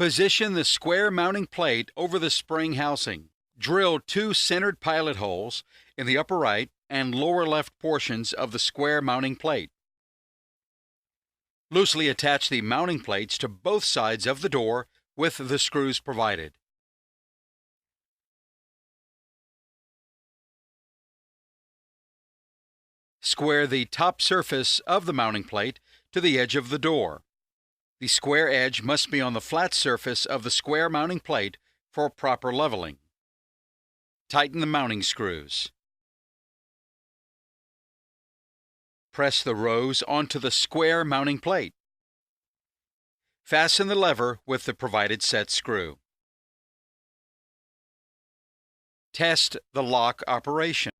Position the square mounting plate over the spring housing. Drill 2 centered pilot holes in the upper right and lower left portions of the square mounting plate. Loosely attach the mounting plates to both sides of the door with the screws provided. Square the top surface of the mounting plate to the edge of the door. The square edge must be on the flat surface of the square mounting plate for proper leveling. Tighten the mounting screws. Press the rows onto the square mounting plate. Fasten the lever with the provided set screw. Test the lock operation.